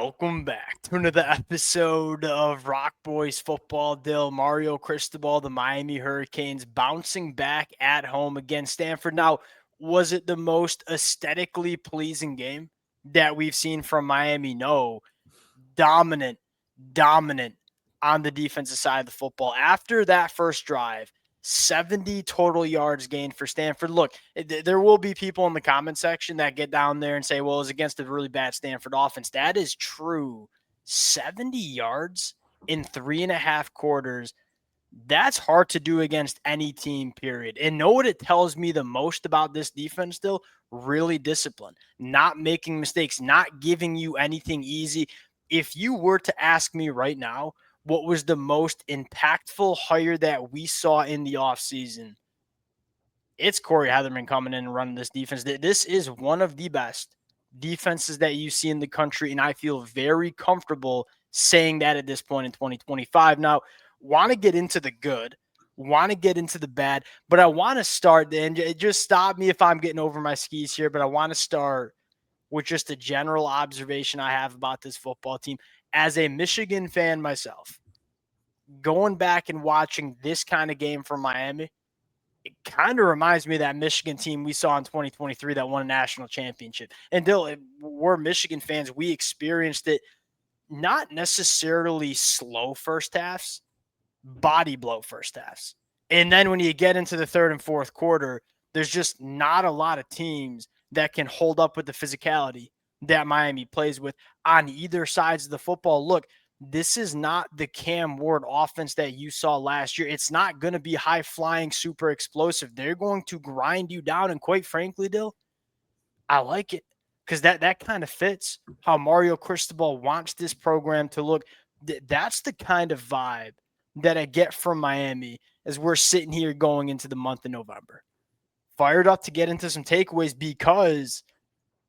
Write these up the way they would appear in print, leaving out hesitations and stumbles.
Welcome back to another episode of Rock Boys Football. Dill, Mario Cristobal, the Miami Hurricanes bouncing back at home against Stanford. Now, was it the most aesthetically pleasing game that we've seen from Miami? No. Dominant on the defensive side of the football. After that first drive, 70 total yards gained for Stanford. Look, there will be people in the comment section that get down there and say, well, it was against a really bad Stanford offense. That is true. 70 yards in 3.5 quarters. That's hard to do against any team, period. And know what it tells me the most about this defense still? Really disciplined, not making mistakes, not giving you anything easy. If you were to ask me right now, what was the most impactful hire that we saw in the offseason? It's Corey Heatherman coming in and running this defense. This is one of the best defenses that you see in the country, and I feel very comfortable saying that at this point in 2025. Now, want to get into the good, want to get into the bad, but I want to start, and just stop me if I'm getting over my skis here, but I want to start with just a general observation I have about this football team. As a Michigan fan myself, going back and watching this kind of game from Miami, it kind of reminds me of that Michigan team we saw in 2023 that won a national championship. And Dill, we're Michigan fans. We experienced it, not necessarily slow first halves, body blow first halves. And then when you get into the third and fourth quarter, there's just not a lot of teams that can hold up with the physicality that Miami plays with on either sides of the football. Look, this is not the Cam Ward offense that you saw last year. It's not going to be high-flying, super explosive. They're going to grind you down, and quite frankly, Dill, I like it because that kind of fits how Mario Cristobal wants this program to look. That's the kind of vibe that I get from Miami as we're sitting here going into the month of November. Fired up to get into some takeaways because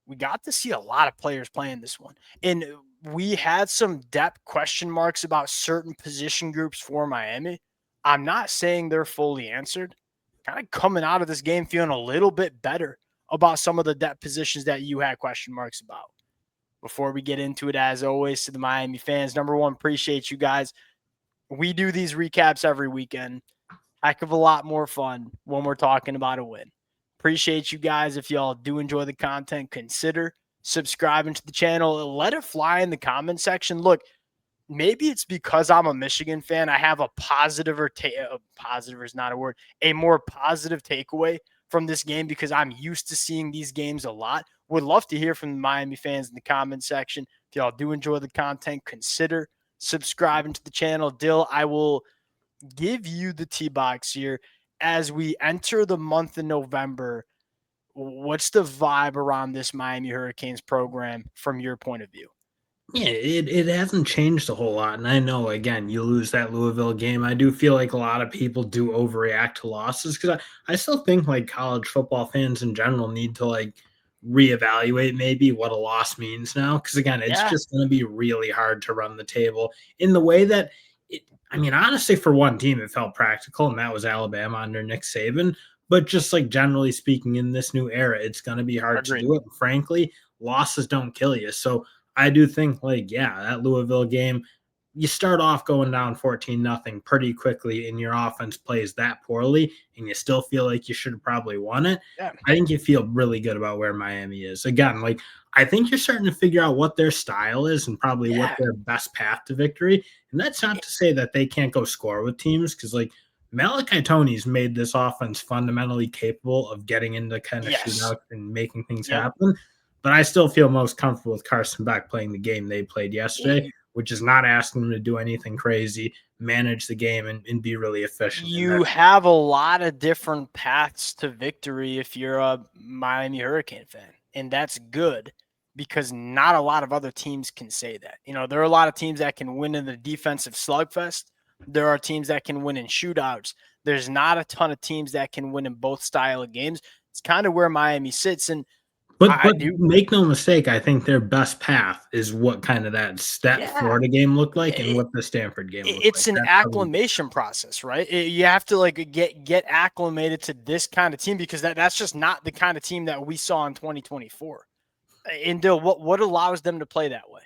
we got to see a lot of players playing this one. And we had some depth question marks about certain position groups for Miami. I'm not saying they're fully answered. Kind of coming out of this game feeling a little bit better about some of the depth positions that you had question marks about. Before we get into it, as always, to the Miami fans, number one, appreciate you guys. We do these recaps every weekend. Heck of a lot more fun when we're talking about a win. Appreciate you guys. If y'all do enjoy the content, consider subscribing to the channel. Let it fly in the comment section. Look, maybe it's because I'm a Michigan fan. I have a positive positive is not a word, a more positive takeaway from this game because I'm used to seeing these games a lot. Would love to hear from the Miami fans in the comment section. If y'all do enjoy the content, consider subscribing to the channel. Dill, I will give you the T-box here. As we enter the month of November, what's the vibe around this Miami Hurricanes program from your point of view? Yeah, it hasn't changed a whole lot. And I know, again, you lose that Louisville game. I do feel like a lot of people do overreact to losses because I still think like college football fans in general need to like reevaluate maybe what a loss means now. Because again, it's just going to be really hard to run the table in the way that I mean, honestly, for one team, it felt practical, and that was Alabama under Nick Saban. But just like generally speaking, in this new era, it's going to be hard to do it. And frankly, losses don't kill you. So I do think, like, yeah, that Louisville game, you start off going down 14-0 pretty quickly, and your offense plays that poorly, and you still feel like you should have probably won it. Yeah. I think you feel really good about where Miami is. Again, like, I think you're starting to figure out what their style is and probably what their best path to victory. And that's not to say that they can't go score with teams because, like, Malachi Tony's made this offense fundamentally capable of getting into kind of shootouts and making things happen. But I still feel most comfortable with Carson Beck playing the game they played yesterday, which is not asking them to do anything crazy, manage the game, and be really efficient. You have a lot of different paths to victory if you're a Miami Hurricane fan, and that's good because not a lot of other teams can say that. You know, there are a lot of teams that can win in the defensive slugfest. There are teams that can win in shootouts. There's not a ton of teams that can win in both style of games. It's kind of where Miami sits. And But make no mistake, I think their best path is what kind of that Florida game looked like and what the Stanford game looked like. It's an acclimation process, right? You have to like get acclimated to this kind of team because that's just not the kind of team that we saw in 2024. And Dill, what allows them to play that way?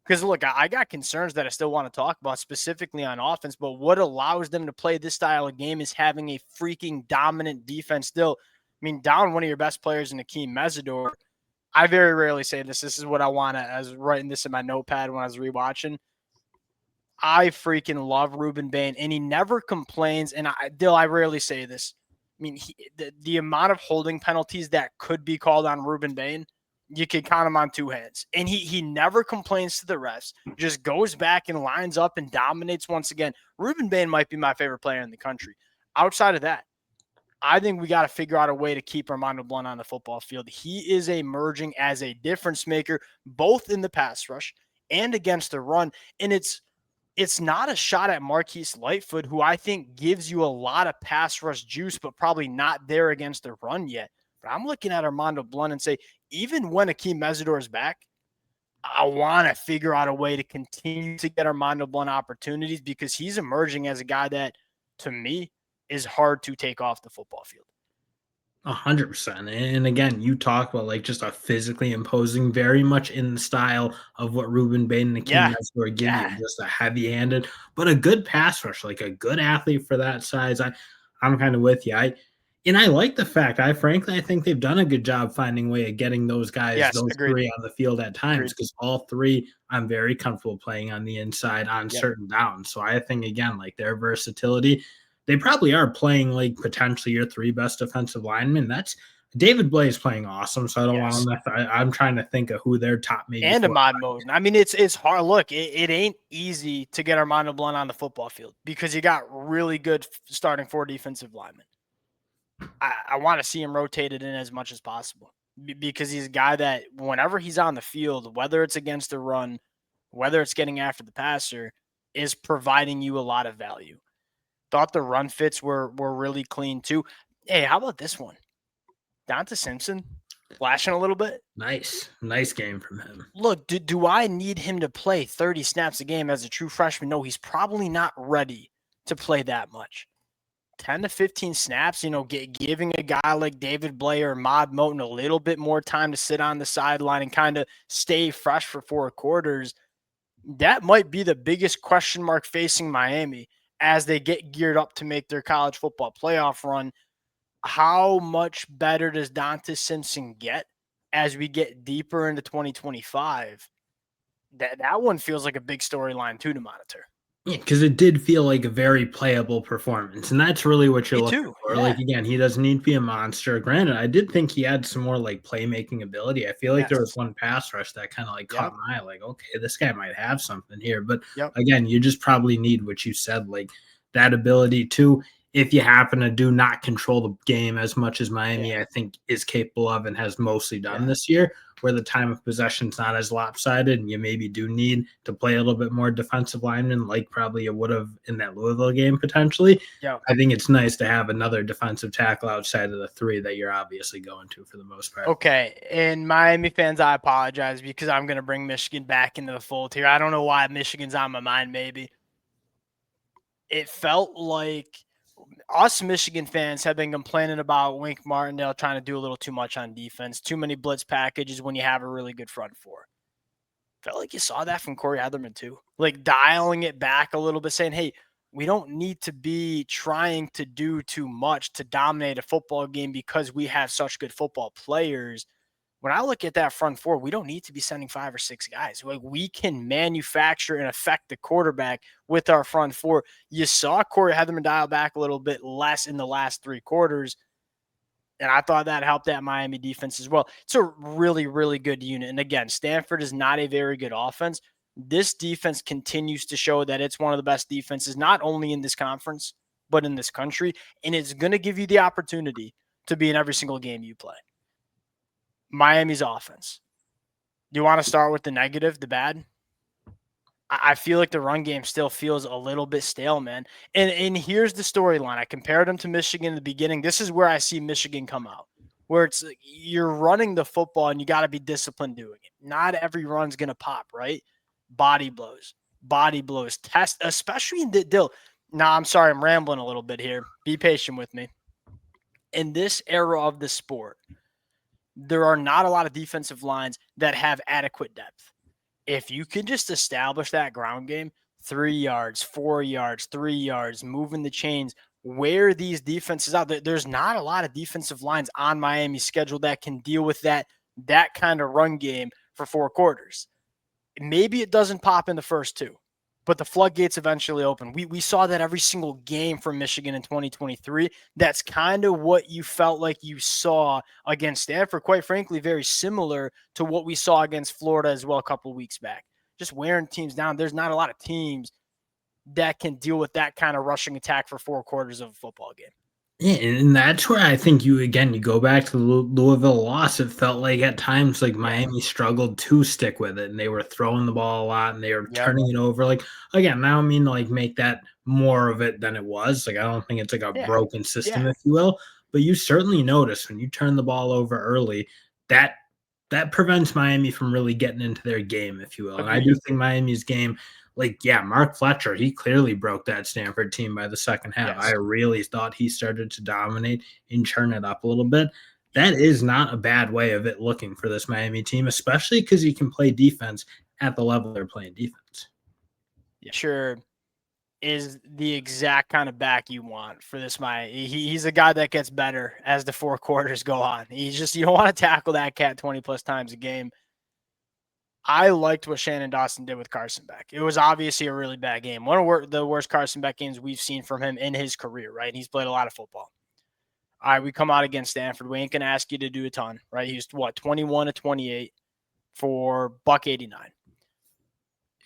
Because look, I got concerns that I still want to talk about specifically on offense, but what allows them to play this style of game is having a freaking dominant defense still. I mean, down one of your best players in Akeem Mesidor. I very rarely say this. This is what I want to, I was writing this in my notepad when I was rewatching. I freaking love Ruben Bain, and he never complains. And I rarely say this. I mean, the amount of holding penalties that could be called on Ruben Bain, you could count them on two hands. And he never complains to the refs, just goes back and lines up and dominates once again. Ruben Bain might be my favorite player in the country. Outside of that, I think we got to figure out a way to keep Armando Blunt on the football field. He is emerging as a difference maker, both in the pass rush and against the run. And it's not a shot at Marquise Lightfoot, who I think gives you a lot of pass rush juice, but probably not there against the run yet. But I'm looking at Armando Blunt and say, even when Akeem Mesidor is back, I want to figure out a way to continue to get Armando Blunt opportunities because he's emerging as a guy that, to me, is hard to take off the football field. 100%. And again, you talk about like just a physically imposing, very much in the style of what Ruben Bain and Akeem Mesidor give you, just a heavy-handed, but a good pass rush, like a good athlete for that size. I'm kind of with you. I like the fact, I think they've done a good job finding a way of getting those guys, those agreed. three on the field at times, because all three I'm very comfortable playing on the inside on certain downs. So I think, again, like their versatility, they probably are playing like potentially your three best defensive linemen. That's David Blay is playing awesome, so I don't want them. I'm trying to think of who their top maybe. And Ahmad Moden. I mean, it's hard. Look, it ain't easy to get Armando Blunt on the football field because you got really good starting four defensive linemen. I want to see him rotated in as much as possible because he's a guy that whenever he's on the field, whether it's against the run, whether it's getting after the passer, is providing you a lot of value. Thought the run fits were really clean too. Hey, how about this one? Donta Simpson flashing a little bit. Nice game from him. Look, do I need him to play 30 snaps a game as a true freshman? No, he's probably not ready to play that much. 10 to 15 snaps, giving a guy like David Blay or Ahmad Moten a little bit more time to sit on the sideline and kind of stay fresh for four quarters. That might be the biggest question mark facing Miami as they get geared up to make their college football playoff run. How much better does Donta Simpson get as we get deeper into 2025? That one feels like a big storyline too to monitor. Yeah, because it did feel like a very playable performance, and that's really what you're looking for. Yeah. Like, again, he doesn't need to be a monster. Granted, I did think he had some more like playmaking ability. I feel like there was one pass rush that kind of like caught my eye. Like, okay, this guy might have something here. But again, you just probably need what you said, like that ability to, if you happen to do not control the game as much as Miami, I think is capable of and has mostly done this year, where the time of possession is not as lopsided and you maybe do need to play a little bit more defensive lineman like probably you would have in that Louisville game potentially. I think it's nice to have another defensive tackle outside of the three that you're obviously going to for the most part. Okay, and Miami fans, I apologize because I'm going to bring Michigan back into the fold here. I don't know why Michigan's on my mind maybe. It felt like us Michigan fans have been complaining about Wink Martindale trying to do a little too much on defense, too many blitz packages when you have a really good front four. Felt like you saw that from Corey Heatherman too, like dialing it back a little bit, saying, hey, we don't need to be trying to do too much to dominate a football game because we have such good football players. When I look at that front four, we don't need to be sending 5 or 6 guys. Like, we can manufacture and affect the quarterback with our front four. You saw Corey Heatherman dial back a little bit less in the last 3 quarters, and I thought that helped that Miami defense as well. It's a really, really good unit. And again, Stanford is not a very good offense. This defense continues to show that it's one of the best defenses, not only in this conference, but in this country. And it's going to give you the opportunity to be in every single game you play. Miami's offense. Do you want to start with the negative, the bad? I feel like the run game still feels a little bit stale, man. And here's the storyline. I compared them to Michigan in the beginning. This is where I see Michigan come out, where it's you're running the football and you got to be disciplined doing it. Not every run's going to pop, right? Body blows. Test, especially in the Dill. Now, I'm sorry, I'm rambling a little bit here. Be patient with me. In this era of the sport, there are not a lot of defensive lines that have adequate depth. if you can just establish that ground game, 3 yards, 4 yards, 3 yards, moving the chains, wear these defenses out. There's not a lot of defensive lines on Miami's schedule that can deal with that kind of run game for 4 quarters. Maybe it doesn't pop in the first two, but the floodgates eventually open. We saw that every single game from Michigan in 2023. That's kind of what you felt like you saw against Stanford. Quite frankly, very similar to what we saw against Florida as well a couple of weeks back. Just wearing teams down. There's not a lot of teams that can deal with that kind of rushing attack for 4 quarters of a football game. Yeah, and that's where I think you go back to the Louisville loss. It felt like at times like Yeah. Miami struggled to stick with it, and they were throwing the ball a lot, and they were Yep. turning it over. Like again, I don't mean to like make that more of it than it was. Like I don't think it's like a Yeah. broken system, Yeah. if you will. But you certainly notice when you turn the ball over early that that prevents Miami from really getting into their game, if you will. And I do Agreed. think Miami's game, like, yeah, Mark Fletcher, he clearly broke that Stanford team by the second half. I Yes. really thought he started to dominate and churn it up a little bit. That is not a bad way of it looking for this Miami team, especially because he can play defense at the level they're playing defense. Yeah. Sure. Is the exact kind of back you want for this Miami. He's a guy that gets better as the 4 quarters go on. He's just, you don't want to tackle that cat 20 plus times a game. I liked what Shannon Dawson did with Carson Beck. It was obviously a really bad game. One of the worst Carson Beck games we've seen from him in his career, right? He's played a lot of football. All right, we come out against Stanford. We ain't going to ask you to do a ton, right? He was, 21 to 28 for $189.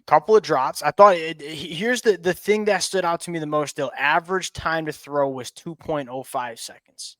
Couple of drops. I thought here's the thing that stood out to me the most still. Average time to throw was 2.05 seconds.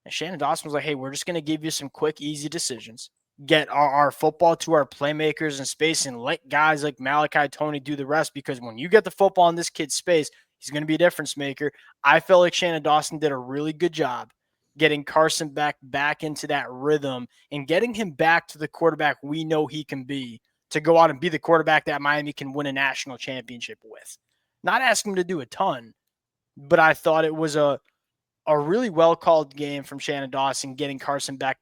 And Shannon Dawson was like, hey, we're just going to give you some quick, easy decisions. Get our football to our playmakers in space and let guys like Malachi Tony do the rest, because when you get the football in this kid's space, he's going to be a difference maker. I felt like Shannon Dawson did a really good job getting Carson back into that rhythm and getting him back to the quarterback we know he can be, to go out and be the quarterback that Miami can win a national championship with. Not asking him to do a ton, but I thought it was a really well-called game from Shannon Dawson, getting Carson back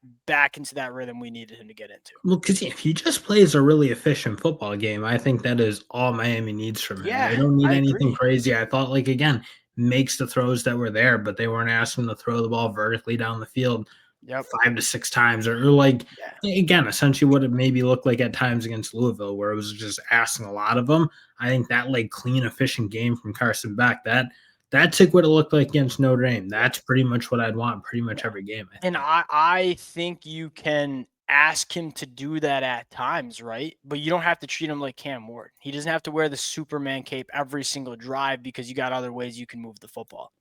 into that rhythm we needed him to get into. Well, because if he just plays a really efficient football game, I think that is all Miami needs from him. They Yeah, don't need I anything agree. crazy. I thought, like, again, makes the throws that were there, but they weren't asking him to throw the ball vertically down the field Yep. 5 to 6 times, or like, Yeah. again, essentially what it maybe looked like at times against Louisville, where it was just asking a lot of them. I think that like clean, efficient game from Carson Beck, that took what it looked like against Notre Dame. That's pretty much what I'd want pretty much every game, I And think. I think you can ask him to do that at times, right? But you don't have to treat him like Cam Ward. He doesn't have to wear the Superman cape every single drive, because you got other ways you can move the football.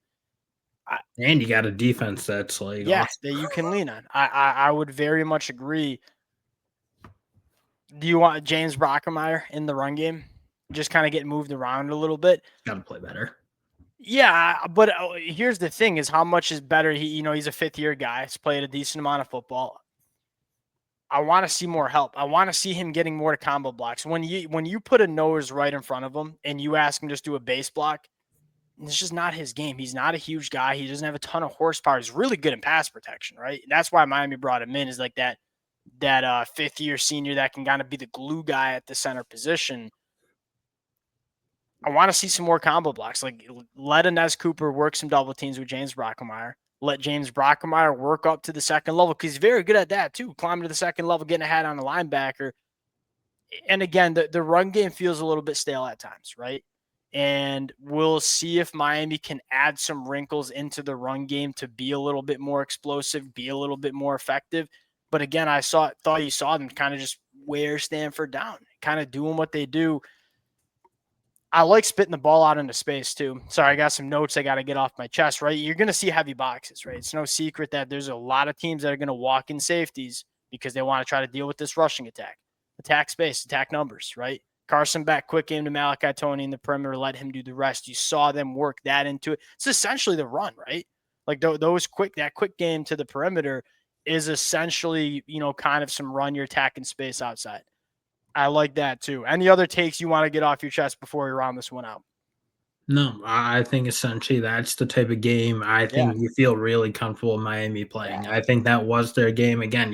And you got a defense that's like Yeah, awesome. that you can lean on. I would very much agree. Do you want James Brockermeyer in the run game? Just kind of get moved around a little bit. Got to play better. Yeah, but here's the thing: is how much is better. He's a fifth-year guy. He's played a decent amount of football. I want to see more help. I want to see him getting more to combo blocks. When you put a nose right in front of him and you ask him just do a base block, it's just not his game. He's not a huge guy. He doesn't have a ton of horsepower. He's really good in pass protection, right? That's why Miami brought him in, is like that fifth-year senior that can kind of be the glue guy at the center position. I want to see some more combo blocks. Like, let Inez Cooper work some double teams with James Brockermeyer. Let James Brockermeyer work up to the second level, because he's very good at that too. Climbing to the second level, getting ahead on the linebacker. And again, the run game feels a little bit stale at times, right? And we'll see if Miami can add some wrinkles into the run game to be a little bit more explosive, be a little bit more effective. But again, thought you saw them kind of just wear Stanford down, kind of doing what they do. I like spitting the ball out into space too. Sorry, I got some notes I got to get off my chest, right? You're going to see heavy boxes, right? It's no secret that there's a lot of teams that are going to walk in safeties because they want to try to deal with this rushing attack space, attack numbers, right? Carson Beck, quick game to Malachi Tony in the perimeter, let him do the rest. You saw them work that into it. It's essentially the run, right? Like that quick game to the perimeter is essentially, kind of some run your attacking space outside. I like that too. Any other takes you want to get off your chest before we round this one out? No, I think essentially that's the type of game I Yeah. think you feel really comfortable Miami playing. Yeah. I think that was their game. Again,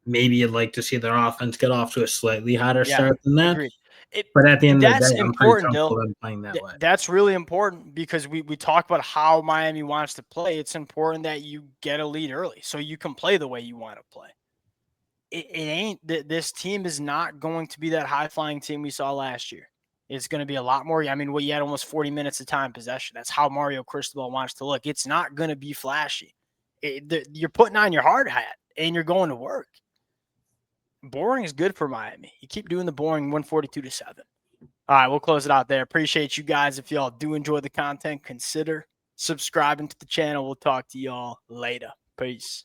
maybe you'd like to see their offense get off to a slightly hotter Yeah, start than that. agreed. It But at the end of the That's day, I'm pretty important, Dill. comfortable them playing that way. That's really important because we talk about how Miami wants to play. It's important that you get a lead early so you can play the way you want to play. It ain't this team is not going to be that high flying team we saw last year. It's going to be a lot more. I mean, you had almost 40 minutes of time possession. That's how Mario Cristobal wants to look. It's not going to be flashy. You're putting on your hard hat and you're going to work. Boring is good for Miami. You keep doing the boring 142-7. All right, we'll close it out there. Appreciate you guys. If y'all do enjoy the content, consider subscribing to the channel. We'll talk to y'all later. Peace.